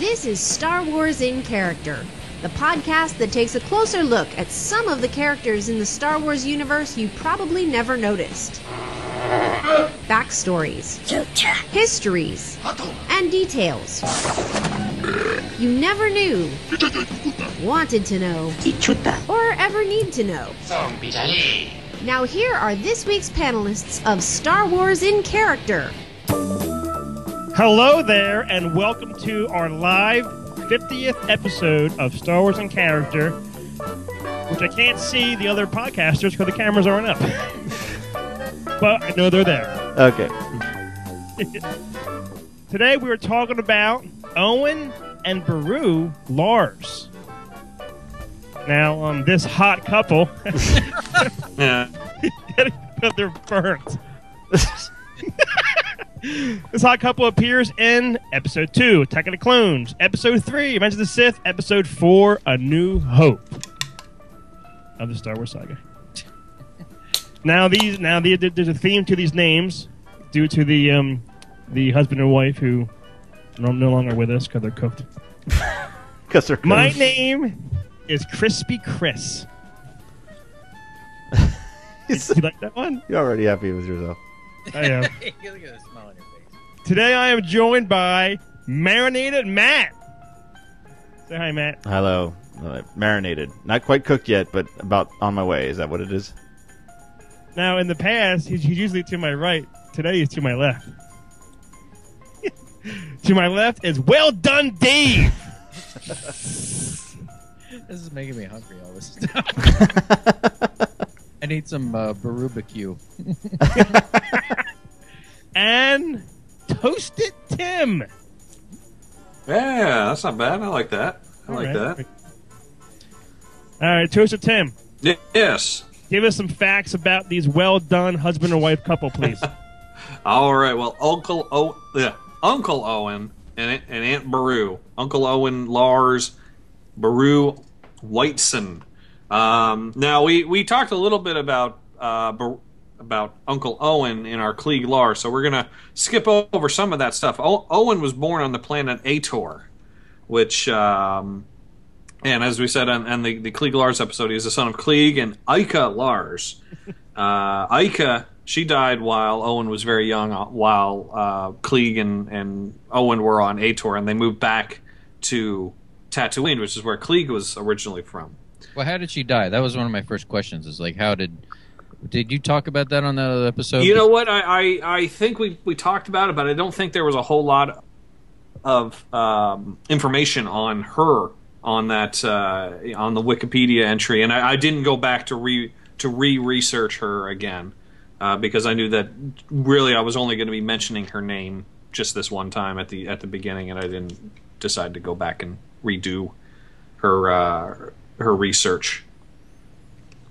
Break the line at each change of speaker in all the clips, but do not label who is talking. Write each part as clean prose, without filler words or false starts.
This is Star Wars in Character, the podcast that takes a closer look at some of the characters in the Star Wars universe you probably never noticed. Backstories, histories, and details you never knew, wanted to know, or ever need to know. Now here are this week's panelists of Star Wars in Character.
Hello there, and welcome to our live 50th episode of Star Wars in Character, which I can't see the other podcasters because the cameras aren't up. But I know they're there.
Okay.
Today we were talking about Owen and Beru Lars. Now, this hot couple, they're burnt. This hot couple appears in Episode 2, Attack of the Clones, Episode 3, Revenge of the Sith, Episode 4, A New Hope of the Star Wars saga. Now, there's a theme to these names due to the husband and wife who are no longer with us because they're cooked.
Because they're cooked.
My name is Crispy Chris. You like that one?
You're already happy with yourself.
I am.
Look at the smile on your face.
Today I am joined by Marinated Matt. Say hi, Matt.
Hello. Marinated. Not quite cooked yet, but about on my way. Is that what it is?
Now, in the past, he's usually to my right. Today, he's to my left. To my left is Well Done Dave.
This is making me hungry, all this stuff. I need some barbecue.
And Toasted Tim.
Yeah, that's not bad. I like that. I
All
like
right.
that.
All right, Toasted Tim.
Yes.
Give us some facts about these well-done husband and wife couple, please.
All right. Well, Uncle Owen and Aunt Beru. Uncle Owen, Lars, Beru, Whiteson. Now we talked a little bit about Uncle Owen in our Klieg Lars, so we're gonna skip over some of that stuff. Owen was born on the planet Ator, which, and as we said on the Klieg Lars episode, he is the son of Klieg and Ika Lars. Ika, she died while Owen was very young, while Klieg and Owen were on Ator, and they moved back to Tatooine, which is where Klieg was originally from.
Well, how did she die? That was one of my first questions. Is like, how did you talk about that on that other episode?
You know what? I think we talked about it, but I don't think there was a whole lot of information on her on that on the Wikipedia entry, and I didn't go back to research her again because I knew that really I was only going to be mentioning her name just this one time at the beginning, and I didn't decide to go back and redo her research.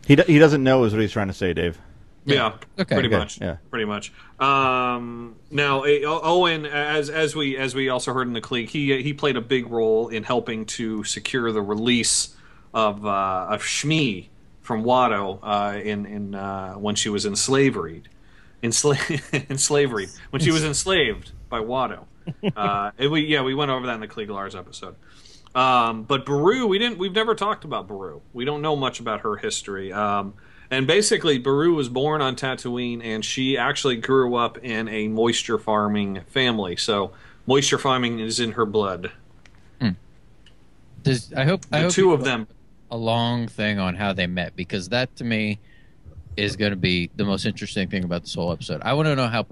He doesn't know is what he's trying to say, Dave.
Yeah,
okay.
Pretty much.
Yeah.
Pretty much. Now, Owen, as we also heard in the Klieg, he played a big role in helping to secure the release of Shmi from Watto in when she was in slavery. In slavery when she was enslaved by Watto. We went over that in the Klieg Lars episode. But Beru, we've never talked about Beru. We don't know much about her history. And basically, Beru was born on Tatooine, and she actually grew up in a moisture farming family. So, moisture farming is in her blood.
I hope
two of them.
A long thing on how they met, because that to me is going to be the most interesting thing about this whole episode. I want to know how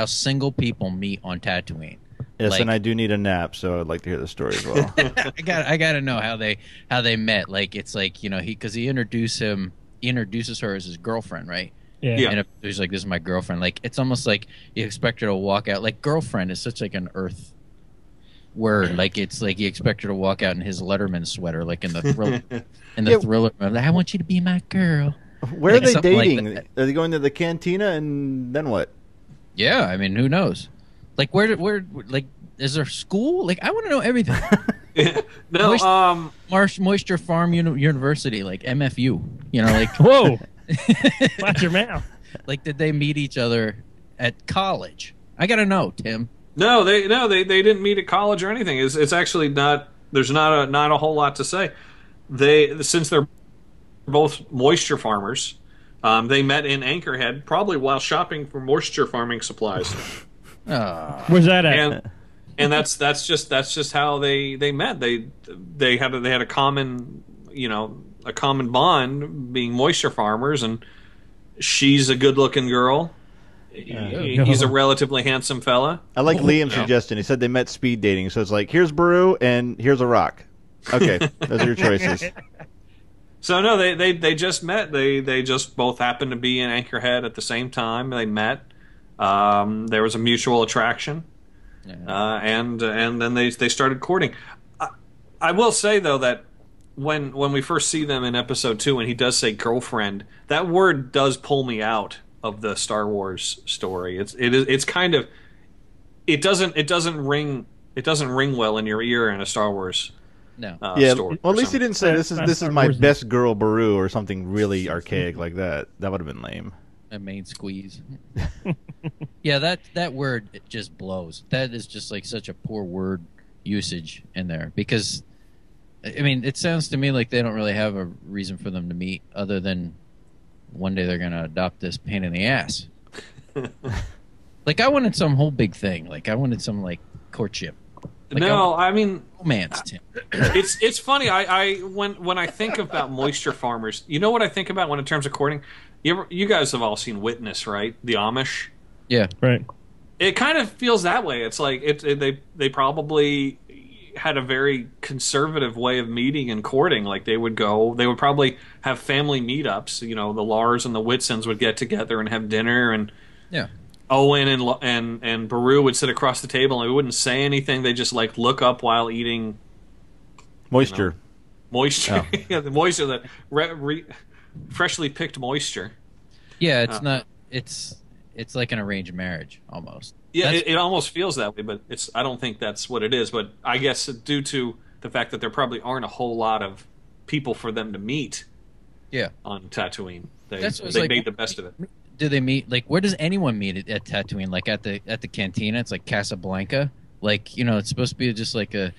single people meet on Tatooine.
Yes, and I do need a nap, so I'd like to hear the story as well.
I got to know how they met. Like, it's like, because he introduces her as his girlfriend, right?
Yeah.
And he's like, "This is my girlfriend." Like, it's almost like you expect her to walk out. Like, girlfriend is such like an Earth word. Like, it's like you expect her to walk out in his Letterman sweater, like in the Thriller. Thriller, like, I want you to be my girl.
Where are they
dating?
Are they going to the cantina, and then what?
Yeah, I mean, who knows? Like, where, like, is there school? Like, I want to know everything.
No,
Moisture Farm University, like MFU. Like,
Whoa. Watch your mouth.
Like, did they meet each other at college? I gotta know, Tim.
They didn't meet at college or anything. It's actually not. There's not a whole lot to say. Since they're both moisture farmers, they met in Anchorhead, probably while shopping for moisture farming supplies.
Where's that at?
And that's just how they met. They had a common bond, being moisture farmers, and she's a good looking girl. He's a relatively handsome fella.
I like Liam's suggestion. He said they met speed dating, so it's like, here's Baru and here's a rock. Okay, those are your choices.
So no, they just met. They just both happened to be in Anchorhead at the same time. They met. There was a mutual attraction, and then they started courting. I will say though that when we first see them in episode 2, and he does say girlfriend, that word does pull me out of the Star Wars story. It's kind of, it doesn't ring well in your ear in a Star Wars.
No.
Story.
Well, at least he didn't say this is my best girl Baru or something really archaic like that. That would have been lame.
A main squeeze. Yeah, that word, it just blows. That is just like such a poor word usage in there, because I mean, it sounds to me like they don't really have a reason for them to meet other than one day they're going to adopt this pain in the ass. Like, I wanted some whole big thing. Like, I wanted some, like, courtship. Like,
I mean,
romance, Tim.
It's funny. When I think about moisture farmers, you know what I think about in terms of courting? You guys have all seen Witness, right? The Amish.
Yeah, right.
It kind of feels that way. It's like they probably had a very conservative way of meeting and courting. Like they would probably have family meetups. You know, the Lars and the Whitsons would get together and have dinner, and Owen and Baru would sit across the table and they wouldn't say anything. They just like look up while eating
moisture.
Moisture, yeah, the moisture, that freshly picked moisture.
Yeah, it's not. It's like an arranged marriage almost.
Yeah, it almost feels that way, but I don't think that's what it is. But I guess due to the fact that there probably aren't a whole lot of people for them to meet.
Yeah.
On Tatooine, they
like,
made the best of it.
Do they meet? Like, where does anyone meet at Tatooine? Like at the cantina? It's like Casablanca. Like, you know, it's supposed to be just like a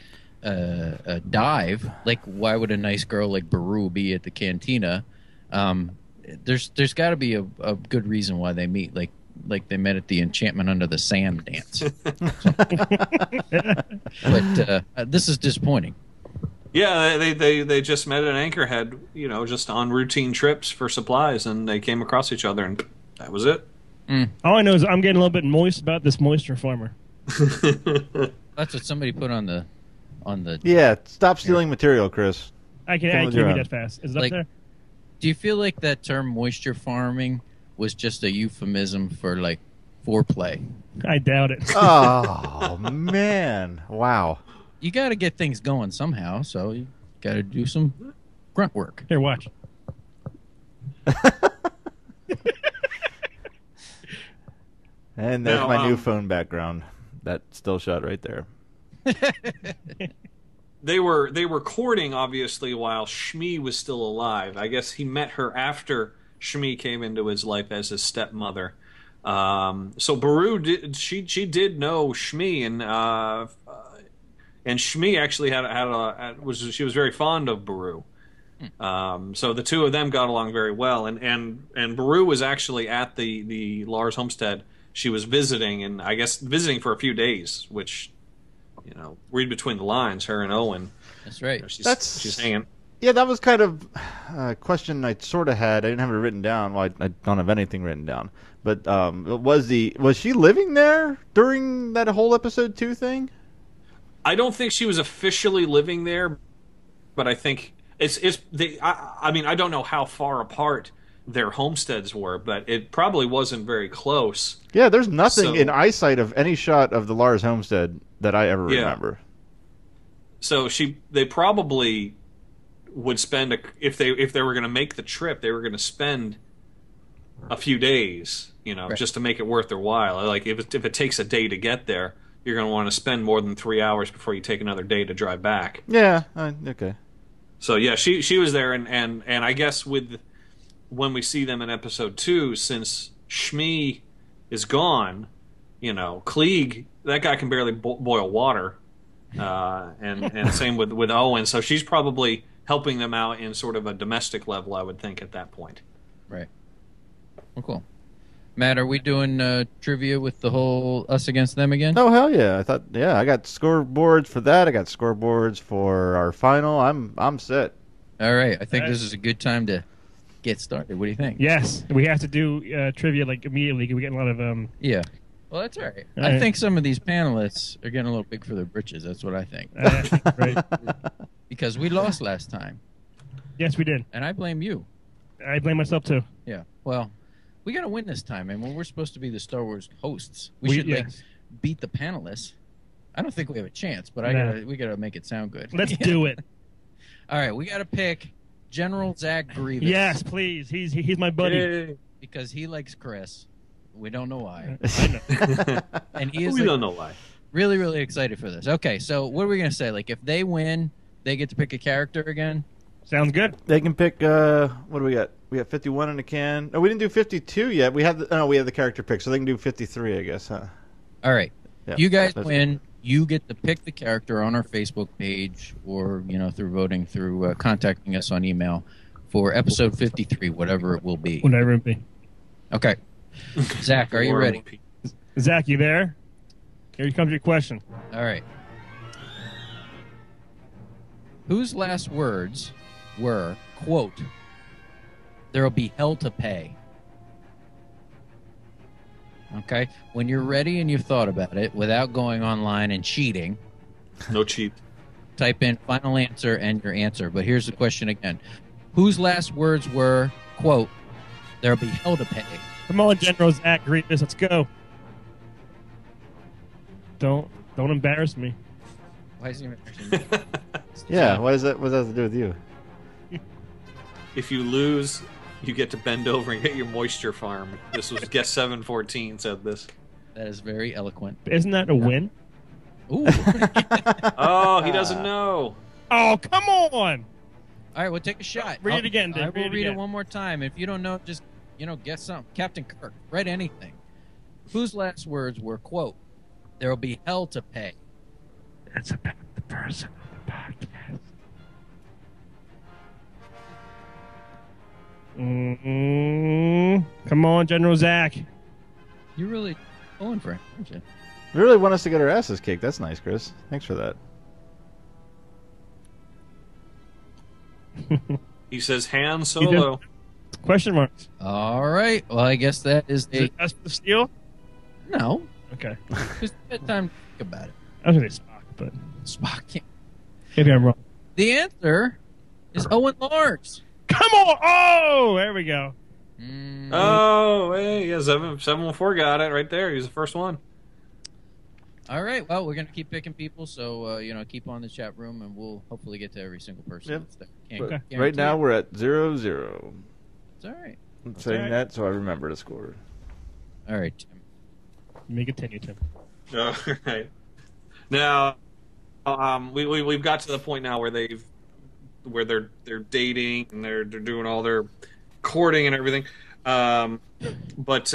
dive. Like, why would a nice girl like Baru be at the cantina? There's got to be a good reason why they meet. Like they met at the Enchantment Under the Sand dance. But this is disappointing.
Yeah, they just met at Anchorhead, you know, just on routine trips for supplies, and they came across each other, and that was it.
All I know is I'm getting a little bit moist about this moisture farmer.
That's what somebody put on the.
Yeah, stop stealing material, Chris.
I can't read that fast. Is it up there?
Do you feel like that term moisture farming was just a euphemism for like foreplay?
I doubt it.
Oh man! Wow.
You got to get things going somehow, so you got to do some grunt work.
Here, watch.
And there's my new phone background. That still shot right there.
They were courting, obviously, while Shmi was still alive. I guess he met her after Shmi came into his life as his stepmother. So Baru did know Shmi, and Shmi actually she was very fond of Baru. So the two of them got along very well, and Baru was actually at the Lars homestead. She was visiting, and I guess visiting for a few days, which, you know, read between the lines, her and Owen.
That's right.
You know, she's hanging.
Yeah, that was kind of a question I sort of had. I didn't have it written down. Well, I don't have anything written down. But was she living there during that whole episode 2 thing?
I don't think she was officially living there, but I think I mean, I don't know how far apart their homesteads were, but it probably wasn't very close.
Yeah, there's nothing in eyesight of any shot of the Lars homestead that I ever remember.
So they probably would spend if they were going to make the trip, they were going to spend a few days, you know, just to make it worth their while. Like if it takes a day to get there, you're going to want to spend more than 3 hours before you take another day to drive back.
Yeah, okay.
So yeah, she was there, and I guess when we see them in episode 2, since Shmi is gone, Klieg, that guy can barely boil water, and same with Owen. So she's probably helping them out in sort of a domestic level, I would think, at that point.
Right. Well, cool. Matt, are we doing trivia with the whole us against them again?
Oh, hell yeah. I got scoreboards for that. I got scoreboards for our final. I'm set.
All right. I think this is a good time to get started. What do you think?
Yes. We have to do trivia like immediately. We get a lot of...
Yeah. Well, that's all right.
All
I
right.
think some of these panelists are getting a little big for their britches. That's what I think.
right.
Because we lost last time,
Yes, we did.
and I blame you.
I blame myself, too.
Yeah. Well, we got to win this time, and we're supposed to be the Star Wars hosts. We should beat the panelists. I don't think we have a chance, but we gotta make it sound good.
Let's do it.
All right, we gotta pick General Zach Grievous.
Yes, please. He's my buddy.
Yay.
Because he likes Chris. We don't know why.
I know.
And he is
We don't know why.
really, really excited for this. Okay, so what are we gonna say? Like, if they win, they get to pick a character again.
Sounds good.
They can pick. What do we got? We got 51 in the can. No, we didn't do 52 yet. We have the character pick, so they can do 53, I guess, huh?
All right.
Yeah,
You guys
that's-
win. You get to pick the character on our Facebook page, or through voting, through contacting us on email for episode 53, whatever it will be.
Whatever it be.
Okay. Zach, are you ready?
Zach, you there? Here comes your question.
All right. Whose last words were, quote, "There'll be hell to pay"? Okay? When you're ready and you've thought about it, without going online and cheating,
No cheat.
type in final answer and your answer. But here's the question again. Whose last words were, quote, "There'll be hell to pay"?
Come on, General Zach Grievous, let's go. Don't embarrass me.
Why is he mentioning me?
Yeah. What does that have to do with you?
If you lose, you get to bend over and get your moisture farm. This was guest 714 said this.
That is very eloquent.
Isn't that a win?
Ooh.
Oh, he doesn't know.
Oh, come on!
All right, we'll take a shot.
Read it again, Dave.
I will read it
again.
one more time. If you don't know, just, guess something. Captain Kirk, write anything. Whose last words were, quote, "There'll be hell to pay"?
It's about the person on the podcast. Come on, General Zach.
You're really going for it, aren't you?
We really want us to get our asses kicked. That's nice, Chris. Thanks for that.
He says Han Solo.
Question marks.
All right. Well, I guess that is
Is it us for the steal?
No.
Okay.
Just had time to think about it.
I was going to say Spock, but
Spock can't.
maybe I'm wrong.
The answer is Owen Lars.
Come on! Oh, there we go.
Oh, hey, yeah, 714 got it right there. He was the first one.
All right. Well, we're going to keep picking people, so, keep on the chat room, and we'll hopefully get to every single person
Yep.
that's there. Can't
But
guarantee
right now
it.
we're at 0-0.
It's all right.
I'm saying
all right.
that so I remember to score.
All right, Tim.
You may continue, Tim.
All right. Now, we've got to the point now where they're dating and they're doing all their courting and everything. But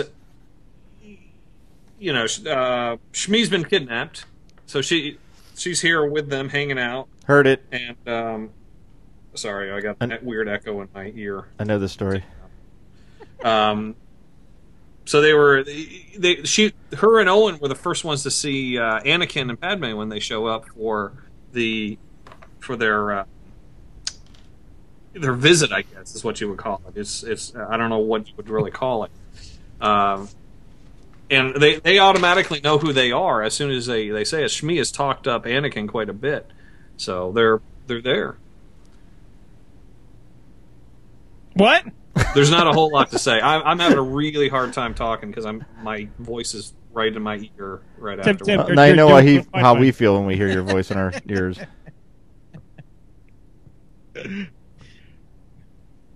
Shmi's been kidnapped, so she's here with them, hanging out.
Heard it.
And sorry, I got that weird echo in my ear.
I know the story.
So her and Owen were the first ones to see Anakin and Padme when they show up for their visit, I guess is what you would call it. It's I don't know what you would really call it. And they automatically know who they are as soon as they say it. Shmi has talked up Anakin quite a bit, so they're there.
What?
There's not a whole lot to say. I'm having a really hard time talking because my voice is right in my ear right
Tim,
after.
Tim.
Now you know
You're
how
fine.
we feel when we hear your voice in our ears.
Are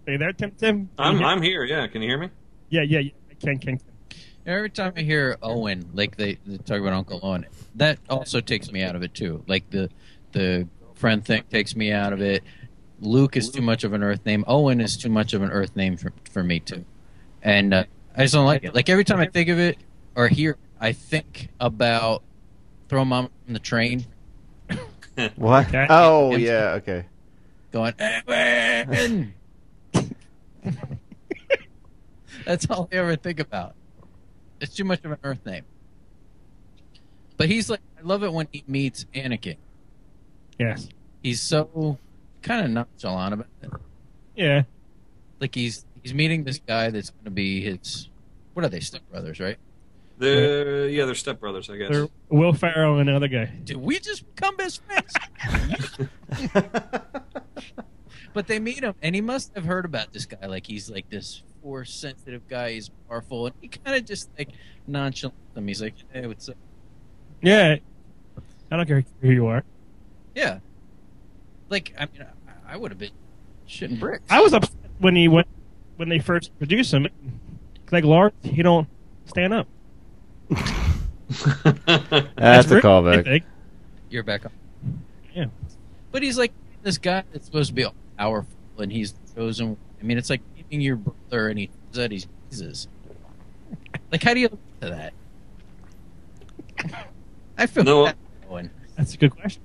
you there, Tim? Tim?
I'm here. Yeah, can you hear me?
Yeah. I can.
Every time I hear Owen, like they talk about Uncle Owen, that also takes me out of it too. Like the friend thing takes me out of it. Luke is too much of an Earth name. Owen is too much of an Earth name for me too. And I just don't like it. Like every time I think of it or hear, I think about throwing mom from the train.
What?
Okay.
Oh, yeah, okay.
Going, Edwin! That's all I ever think about. It's too much of an Earth name. But he's like, I love it when he meets Anakin.
Yes.
He's so kind of nonchalant about it.
Yeah.
Like he's meeting this guy that's going to be his. What are they, stepbrothers, right?
They're stepbrothers, I guess.
They're Will Ferrell and another guy.
Did we just become best friends? But they meet him, and he must have heard about this guy. Like he's like this force-sensitive guy. He's powerful, and he kind of just like nonchalant him. He's like, "Hey, what's up?"
Yeah. I don't care who you are.
Yeah. Like I mean, I would have been shitting bricks.
I was upset when they first introduced him. Like Lars, he don't stand up.
That's a callback.
You're back on.
Yeah.
But he's like this guy that's supposed to be all powerful, and he's chosen. I mean, it's like meeting your brother, and he turns out he's Jesus. Like, how do you look to that? I feel
No.
bad going.
That's a good question.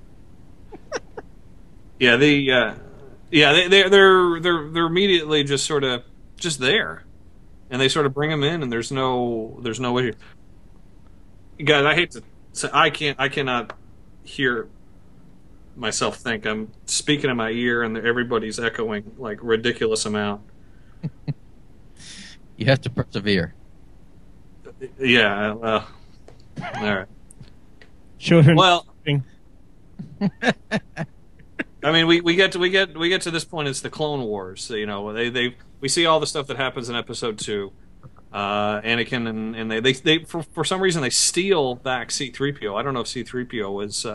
Yeah, they're immediately just sort of just there, and they sort of bring him in, and there's no issue. Guys, I hate to say, I cannot hear myself think. I'm speaking in my ear, and everybody's echoing like ridiculous amount.
You have to persevere.
Yeah, all right.
Children.
Well, I mean, we get to this point. It's the Clone Wars. You know, we see all the stuff that happens in Episode 2. Anakin and they for some reason they steal back C-3PO. I don't know if C-3PO was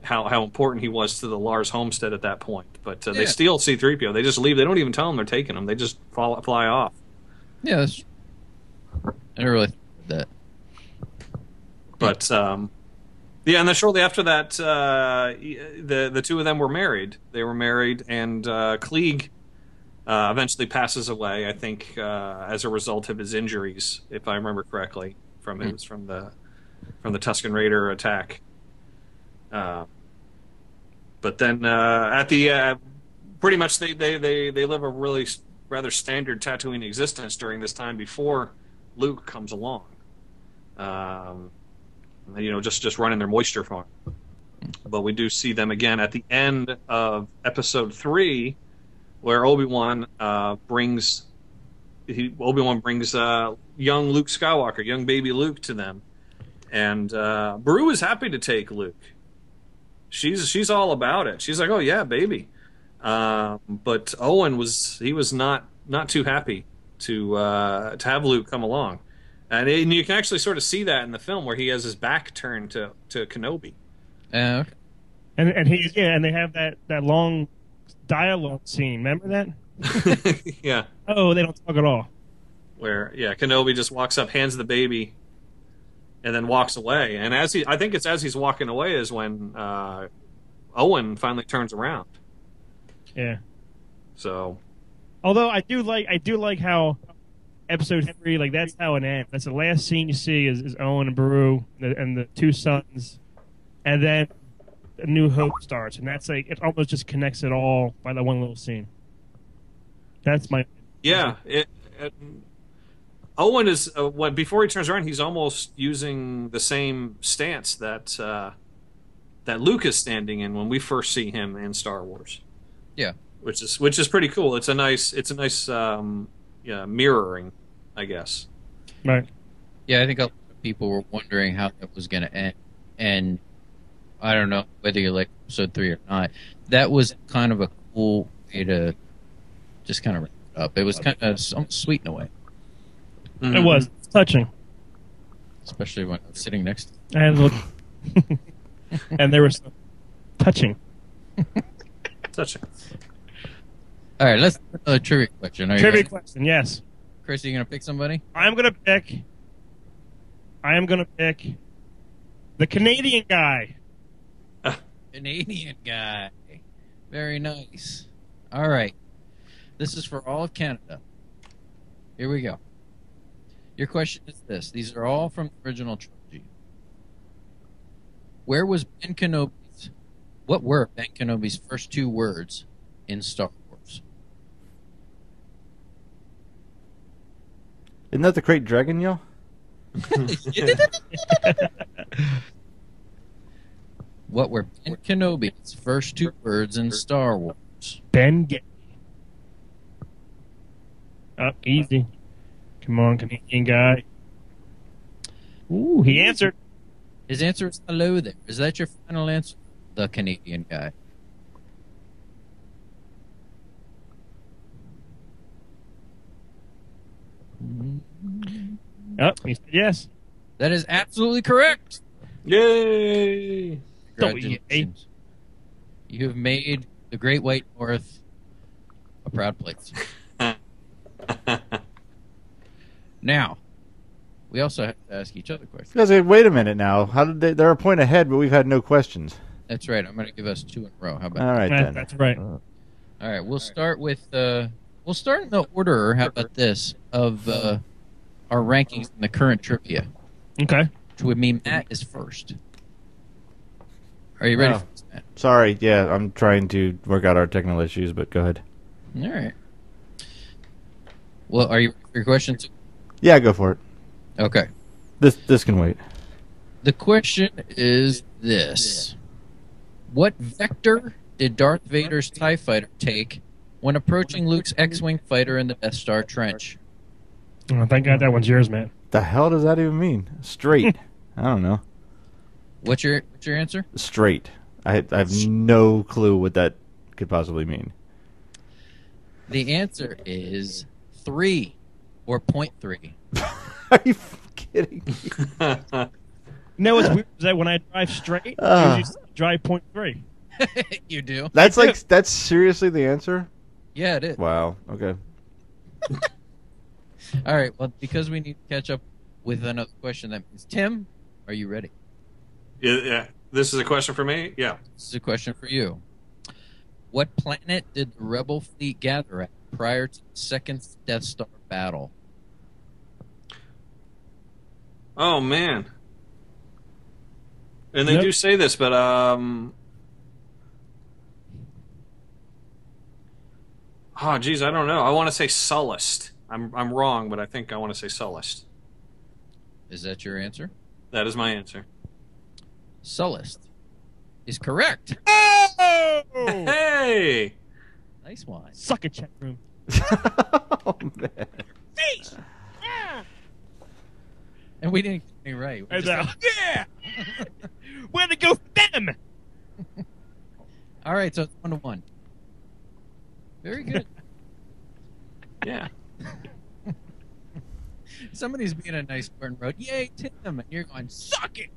how important he was to the Lars homestead at that point, but they steal C-3PO. They just leave. They don't even tell him they're taking him. They just fly off.
Yeah, that's. I don't really think that.
But yeah, and then shortly after that, the two of them were married. They were married, and Klieg eventually passes away. I think as a result of his injuries, if I remember correctly, from the Tusken Raider attack. But then at the pretty much they live a really rather standard Tatooine existence during this time before Luke comes along. Just running their moisture farm. But we do see them again at the end of Episode 3, where Obi-Wan brings young Luke Skywalker, young baby Luke, to them, and Beru is happy to take Luke. She's all about it. She's like, "Oh yeah, baby," but Owen was not too happy to have Luke come along. And you can actually sort of see that in the film where he has his back turned to Kenobi.
Okay.
And they have that long dialogue scene. Remember that?
Yeah.
Oh, they don't talk at all.
Where Kenobi just walks up, hands the baby, and then walks away. And I think it's as he's walking away is when Owen finally turns around.
Yeah.
So.
Although I do like how Episode 3, like that's how it ends. That's the last scene you see is Owen and Beru and the two sons, and then A New Hope starts, and that's like it almost just connects it all by that one little scene. That's my
Owen is before he turns around, he's almost using the same stance that Luke is standing in when we first see him in Star Wars.
Yeah,
which is pretty cool. It's a nice mirroring, I guess.
Right.
Yeah, I think a lot of people were wondering how that was going to end, and I don't know whether you like Episode 3 or not. That was kind of a cool way to just kind of wrap it up. It was kind of almost sweet in a way.
Mm-hmm. It was touching,
especially when I was sitting next to
and and there was touching.
Touching.
All right, let's do another trivia question.
Trivia question, yes.
Chris, are you going to pick somebody?
I am going to pick the Canadian guy.
Canadian guy. Very nice. All right. This is for all of Canada. Here we go. Your question is this. These are all from the original trilogy. What were Ben Kenobi's first 2 words in Star Wars?
Isn't that the Great Dragon Yell?
What were Ben Kenobi's first 2 words in Star Wars?
Ben Get. Up, easy. Come on, Canadian guy. Ooh, he answered.
His answer is hello there. Is that your final answer? The Canadian guy.
Oh, he said yes.
That is absolutely correct.
Yay!
Congratulations. You have made the Great White North a proud place. Now, we also have to ask each other questions.
Guys, wait a minute now. How did they're a point ahead, but we've had no questions.
That's right. I'm going to give us 2 in a row. How about
All right, then.
That's right.
All right, we'll start with we'll start in the order. How about this of our rankings in the current trivia?
Okay.
Which would mean Matt is first. Are you ready for this, Matt?
Sorry, yeah, I'm trying to work out our technical issues, but go ahead.
All right. Well, are you ready for your questions?
Yeah, go for it.
Okay.
This can wait.
The question is this: what vector did Darth Vader's TIE fighter take when approaching Luke's X-wing fighter in the Death Star trench?
Oh, thank God that one's yours, man.
The hell does that even mean? Straight. I don't know.
What's your answer?
Straight. I have no clue what that could possibly mean.
The answer is 3 or 0.3.
Are you kidding me?
You know what's weird is that when I drive straight, I usually drive 0.3.
You do?
That's seriously the answer?
Yeah, it is.
Wow. Okay.
All right. Well, because we need to catch up with another question, that means Tim, are you ready?
Yeah. This is a question for me? Yeah.
This is a question for you. What planet did the Rebel fleet gather at prior to the second Death Star battle?
Oh, man. And they do say this, but oh, geez, I don't know. I want to say Sullust. I'm wrong, but I think I want to say Sullust.
Is that your answer?
That is my answer.
Sullust is correct.
Oh!
Hey!
Nice one.
Suck it, chat room.
Oh, man.
Face! Yeah!
And we didn't get any right. We just
Yeah! Way to go, them!
All right, so it's 1-1. Very good.
Yeah.
Somebody's being a nice sport and wrote, "Yay, Tim!" and you're going, "Suck it."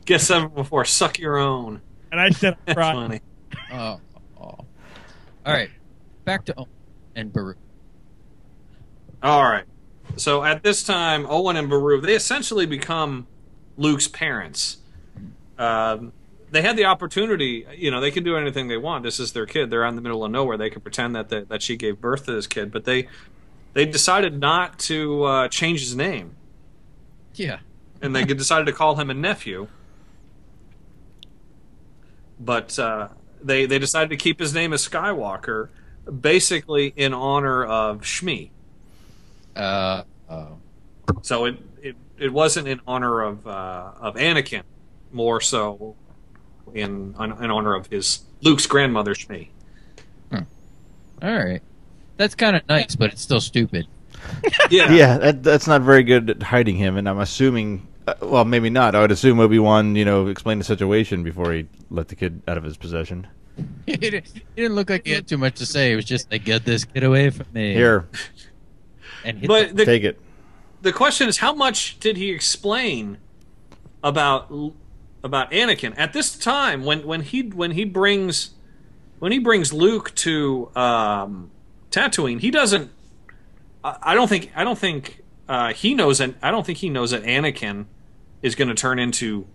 Get 7 before. Suck your own.
And I said,
That's
right.
funny.
Oh. All right, back to Owen and Baru.
All right. So at this time, Owen and Beru, they essentially become Luke's parents. They had the opportunity, they can do anything they want. This is their kid. They're out in the middle of nowhere. They could pretend that she gave birth to this kid, but they decided not to change his name.
Yeah.
And they decided to call him a nephew. But they decided to keep his name as Skywalker, basically in honor of Shmi. So it wasn't in honor of Anakin, more so in honor of his Luke's grandmother Shmi.
All right, that's kind of nice, but it's still stupid.
Yeah,
Yeah, that's not very good at hiding him, and I'm assuming, well, maybe not. I would assume Obi-Wan, explained the situation before he let the kid out of his possession.
He didn't look like he had too much to say. It was just, like, get this kid away from me.
Here,
And hit
but
take it.
The question is, how much did he explain about Anakin at this time when he brings Luke to Tatooine? He doesn't. I don't think he knows. I don't think he knows that Anakin is going to turn into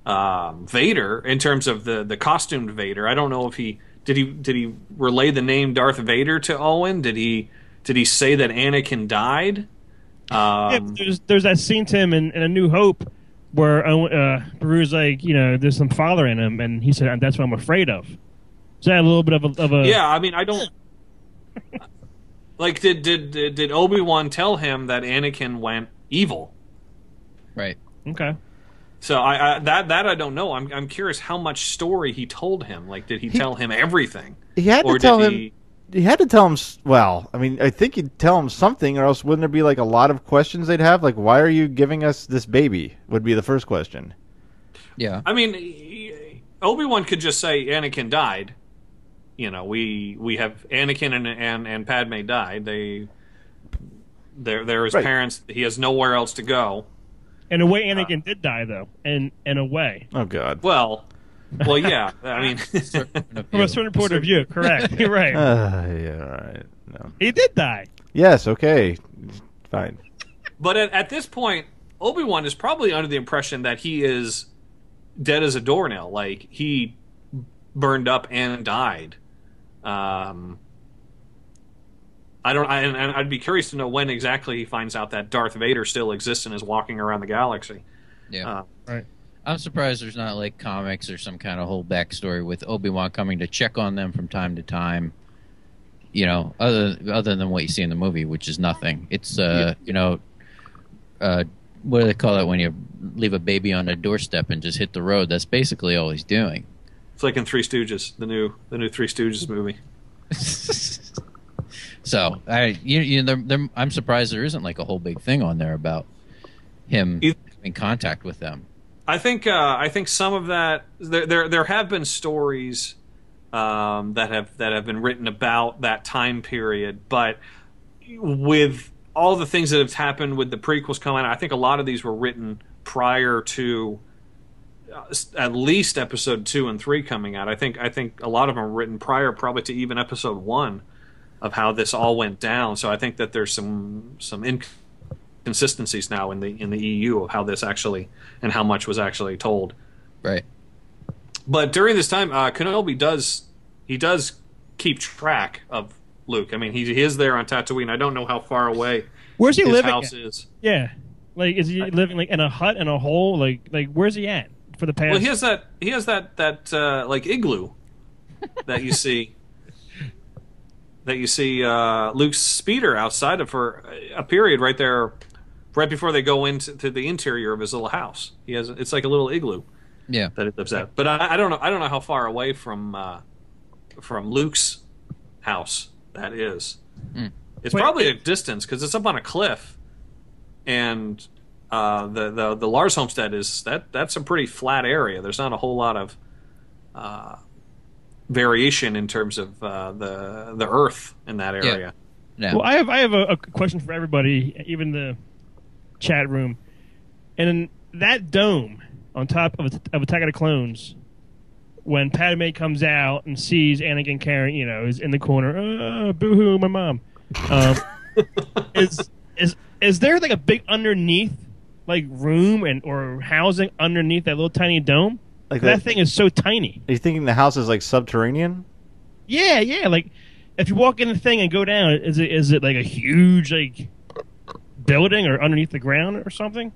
Vader in terms of the costumed Vader. I don't know if he did. He relay the name Darth Vader to Owen? Did he Did he say that Anakin died?
Yeah, there's that scene to him in A New Hope where Beru's like, there's some father in him, and he said, that's what I'm afraid of. Is that a little bit of a...
Yeah, I mean, I don't... Like, did Obi-Wan tell him that Anakin went evil?
Right.
Okay.
So that I don't know. I'm curious how much story he told him. Like, did he tell him everything?
He had to tell him... He had to tell him, well, I mean, I think he'd tell him something, or else wouldn't there be, like, a lot of questions they'd have? Like, why are you giving us this baby, would be the first question.
Yeah.
I mean, Obi-Wan could just say Anakin died. We have Anakin and Padme died. They're his parents. He has nowhere else to go.
In a way, Anakin did die, though. In a way.
Oh, God.
Well, yeah. I mean,
from a certain point of view, correct. You're right.
Yeah, all right. No.
He did die.
Yes, okay. Fine.
But at this point, Obi-Wan is probably under the impression that he is dead as a doornail. Like, he burned up and died. I'd be curious to know when exactly he finds out that Darth Vader still exists and is walking around the galaxy.
Yeah.
Right.
I'm surprised there's not like comics or some kind of whole backstory with Obi-Wan coming to check on them from time to time. Other than what you see in the movie, which is nothing. It's what do they call it when you leave a baby on a doorstep and just hit the road? That's basically all he's doing.
It's like in Three Stooges, the new Three Stooges movie.
So I'm surprised there isn't like a whole big thing on there about him in contact with them.
I think some of that there have been stories that have been written about that time period, but with all the things that have happened with the prequels coming out, I think a lot of these were written prior to at least episode 2 and 3 coming out. I think a lot of them were written prior, probably to even episode 1 of how this all went down. So I think that there's some inconsistencies now in the EU of how this actually and how much was actually told.
Right.
But during this time, Kenobi does keep track of Luke. I mean, he is there on Tatooine. I don't know how far away
where's he
his
living
house
at?
is.
Yeah. Like, is he living like in a hut in a hole? Like where's he at for the past?
Well, he has that like igloo that you see. That you see Luke's speeder outside of for a period right there, right before they go into the interior of his little house. It's like a little igloo.
Yeah,
that it lives at. But I don't know. I don't know how far away from Luke's house that is. It's probably a distance because it's up on a cliff, and the Lars homestead that's a pretty flat area. There's not a whole lot of variation in terms of the earth in that area.
Yeah.
Well, I have a question for everybody, even the chat room. And that dome on top of Attack of the Clones, when Padme comes out and sees Anakin carrying, is in the corner, boo-hoo, my mom. Is there like a big underneath, like room or housing underneath that little tiny dome? Like that thing is so tiny.
Are you thinking the house is like subterranean?
Yeah. Like if you walk in the thing and go down, is it like a huge like building or underneath the ground or something?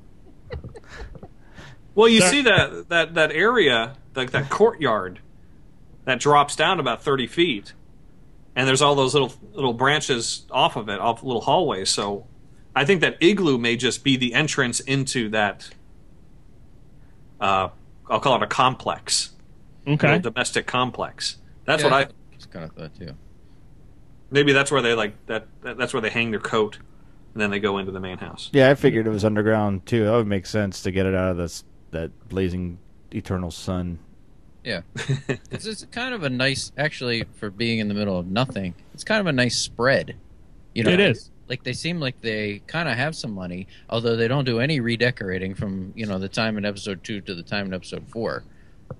Well, you see that area, like that courtyard, that drops down about 30 feet, and there's all those little branches off of it, off little hallways. So I think that igloo may just be the entrance into that. I'll call it a complex.
Okay.
A domestic complex. That's what I
kind of thought too.
Maybe that's where they that's where they hang their coat, and then they go into the main house.
Yeah, I figured it was underground too. That would make sense to get it out of that blazing eternal sun.
Yeah. It's kind of a nice, actually, for being in the middle of nothing, it's kind of a nice spread. It is. Like, they seem like they kind of have some money, although they don't do any redecorating from, the time in episode 2 to the time in episode 4.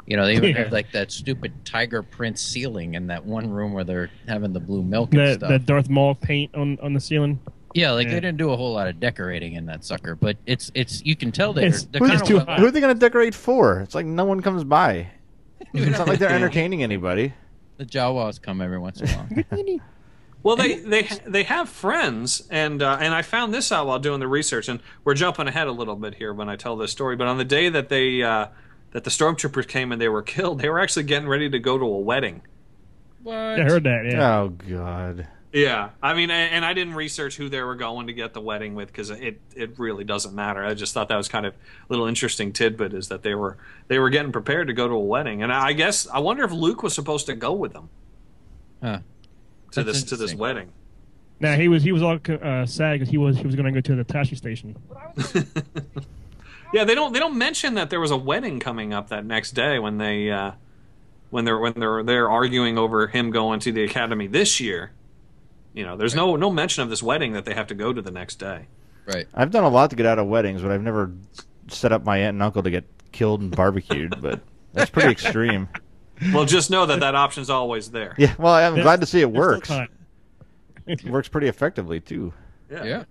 They even have, like, that stupid tiger print ceiling in that one room where they're having the blue milk and stuff.
That Darth Maul paint on the ceiling.
Yeah, they didn't do a whole lot of decorating in that sucker, but it's you can tell they're kind of...
Who are they going to decorate for? It's like no one comes by. It's not like they're entertaining anybody.
The Jawas come every once in a while.
Well, they have friends, and I found this out while doing the research, and we're jumping ahead a little bit here when I tell this story. But on the day that that the stormtroopers came and they were killed, they were actually getting ready to go to a wedding.
What?
Yeah, I heard that. Yeah.
Oh God.
Yeah, I mean, and I didn't research who they were going to get the wedding with because it really doesn't matter. I just thought that was kind of a little interesting tidbit is that they were getting prepared to go to a wedding, and I wonder if Luke was supposed to go with them to this wedding.
Nah, he was all sad because he was going to go to the taxi station.
Yeah, they don't mention that there was a wedding coming up that next day when they're arguing over him going to the academy this year. You know, there's no mention of this wedding that they have to go to the next day.
Right.
I've done a lot to get out of weddings, but I've never set up my aunt and uncle to get killed and barbecued. But that's pretty extreme.
Well, just know that option's always there.
Yeah. Well, I'm glad to see it
There's still
works.
time.
It works pretty effectively too.
Yeah.